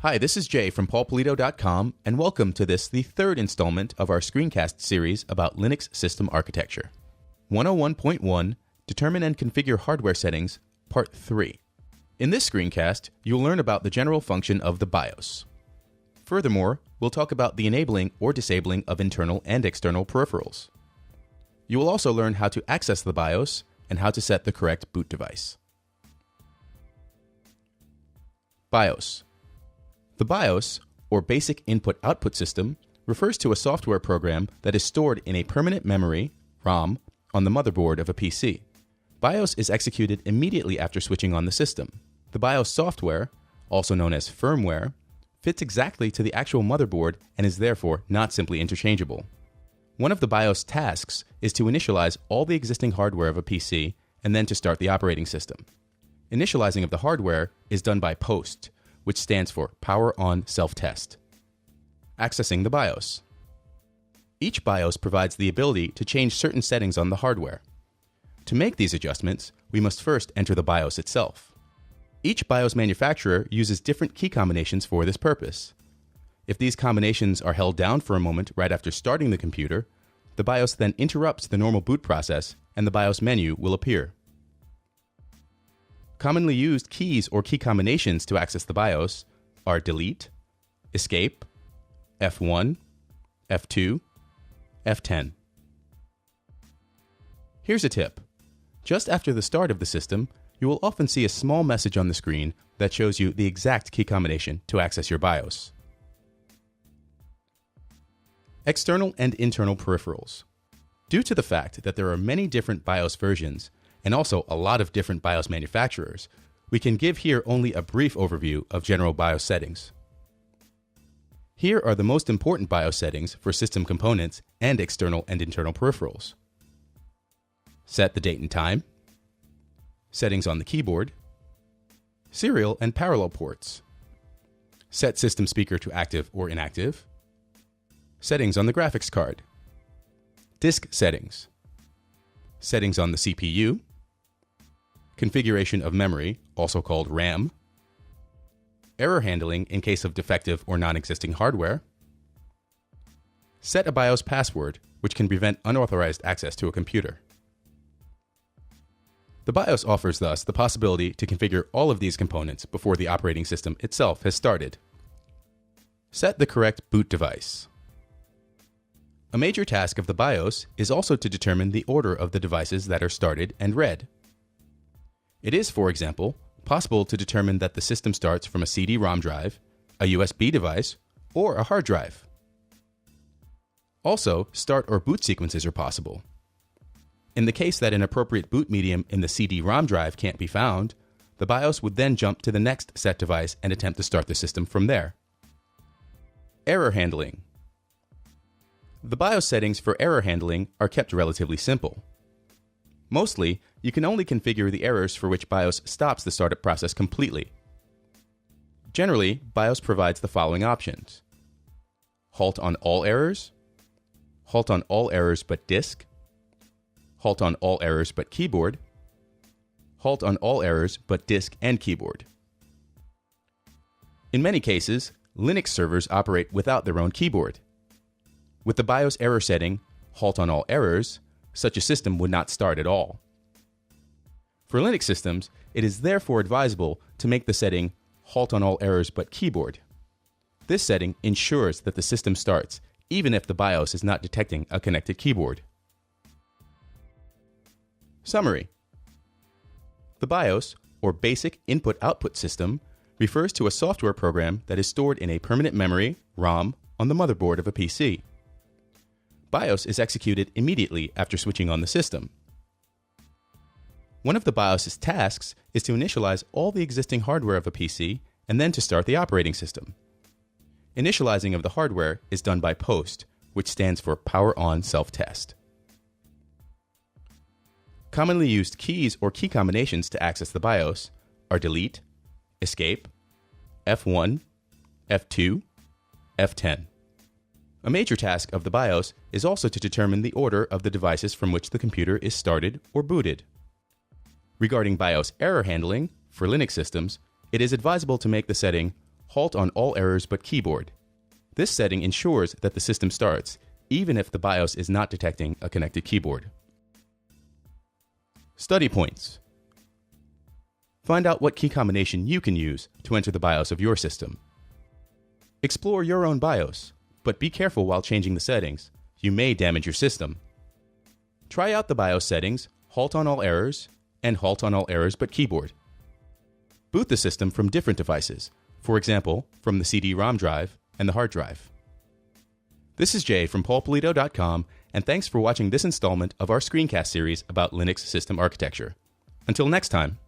Hi, this is Jay from paulpolito.com, and welcome to the third installment of our screencast series about Linux system architecture. 101.1, Determine and Configure Hardware Settings, Part 3. In this screencast, you'll learn about the general function of the BIOS. Furthermore, we'll talk about the enabling or disabling of internal and external peripherals. You will also learn how to access the BIOS and how to set the correct boot device. BIOS. The BIOS, or Basic Input-Output System, refers to a software program that is stored in a permanent memory, ROM, on the motherboard of a PC. BIOS is executed immediately after switching on the system. The BIOS software, also known as firmware, fits exactly to the actual motherboard and is therefore not simply interchangeable. One of the BIOS tasks is to initialize all the existing hardware of a PC and then to start the operating system. Initializing of the hardware is done by POST, which stands for Power On Self-Test. Accessing the BIOS. Each BIOS provides the ability to change certain settings on the hardware. To make these adjustments, we must first enter the BIOS itself. Each BIOS manufacturer uses different key combinations for this purpose. If these combinations are held down for a moment right after starting the computer, the BIOS then interrupts the normal boot process and the BIOS menu will appear. Commonly used keys or key combinations to access the BIOS are Delete, Escape, F1, F2, F10. Here's a tip. Just after the start of the system, you will often see a small message on the screen that shows you the exact key combination to access your BIOS. External and internal peripherals. Due to the fact that there are many different BIOS versions, and also a lot of different BIOS manufacturers, we can give here only a brief overview of general BIOS settings. Here are the most important BIOS settings for system components and external and internal peripherals. Set the date and time, settings on the keyboard, serial and parallel ports, set system speaker to active or inactive, settings on the graphics card, disk settings, settings on the CPU, configuration of memory, also called RAM, error handling in case of defective or non-existing hardware, set a BIOS password, which can prevent unauthorized access to a computer. The BIOS offers thus the possibility to configure all of these components before the operating system itself has started. Set the correct boot device. A major task of the BIOS is also to determine the order of the devices that are started and read. It is, for example, possible to determine that the system starts from a CD-ROM drive, a USB device, or a hard drive. Also, start or boot sequences are possible. In the case that an appropriate boot medium in the CD-ROM drive can't be found, the BIOS would then jump to the next set device and attempt to start the system from there. Error handling. The BIOS settings for error handling are kept relatively simple. Mostly, you can only configure the errors for which BIOS stops the startup process completely. Generally, BIOS provides the following options: halt on all errors, halt on all errors but disk, halt on all errors but keyboard, halt on all errors but disk and keyboard. In many cases, Linux servers operate without their own keyboard. With the BIOS error setting, halt on all errors, such a system would not start at all. For Linux systems, it is therefore advisable to make the setting halt on all errors but keyboard. This setting ensures that the system starts even if the BIOS is not detecting a connected keyboard. Summary. The BIOS, or Basic Input-Output System, refers to a software program that is stored in a permanent memory, ROM, on the motherboard of a PC. BIOS is executed immediately after switching on the system. One of the BIOS's tasks is to initialize all the existing hardware of a PC and then to start the operating system. Initializing of the hardware is done by POST, which stands for Power On Self-Test. Commonly used keys or key combinations to access the BIOS are Delete, Escape, F1, F2, F10. A major task of the BIOS is also to determine the order of the devices from which the computer is started or booted. Regarding BIOS error handling, for Linux systems, it is advisable to make the setting halt on all errors but keyboard. This setting ensures that the system starts, even if the BIOS is not detecting a connected keyboard. Study points. Find out what key combination you can use to enter the BIOS of your system. Explore your own BIOS, but be careful while changing the settings. You may damage your system. Try out the BIOS settings, halt on all errors, and halt on all errors but keyboard. Boot the system from different devices, for example, from the CD-ROM drive and the hard drive. This is Jay from paulpolito.com, and thanks for watching this installment of our screencast series about Linux system architecture. Until next time.